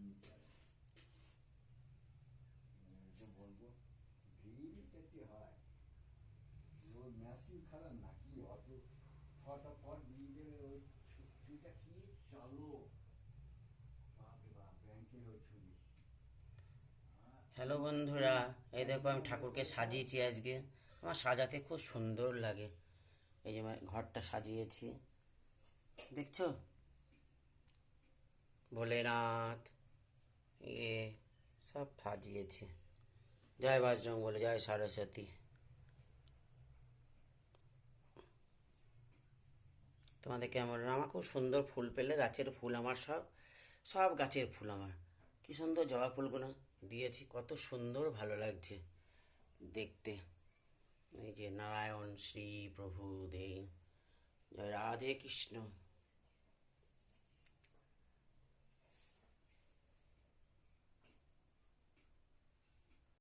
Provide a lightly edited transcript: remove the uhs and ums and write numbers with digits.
নিতে হবে। তো বলবো ভিড় যদি হয় ওই মেশিন খারাপ নাকি অত ফটাফট নিয়ে দেবে ওই ছুরিটা কি চলো বাপরে বাপ ব্যাংকের ওই ছুরি। হ্যালো বন্ধুরা, এই দেখো আমি ঠাকুরকে সাজিয়েছি আজকে। আমার সাজাতে খুব সুন্দর লাগে। এই যে আমার ঘরটা সাজিয়েছি, দেখছো? ভোলেনাথ এ সব সাজিয়েছে। জয় বজরং বলে, জয় সরস্বতী। তোমাদের কেমন? আমার খুব সুন্দর ফুল পেলে, গাছের ফুল আমার সব সব গাছের ফুল আমার। কি সুন্দর জবা ফুলগুলো দিয়েছি, কত সুন্দর ভালো লাগছে দেখতে। এই যে নারায়ণ শ্রী প্রভু দেব, জয় রাধে কৃষ্ণ।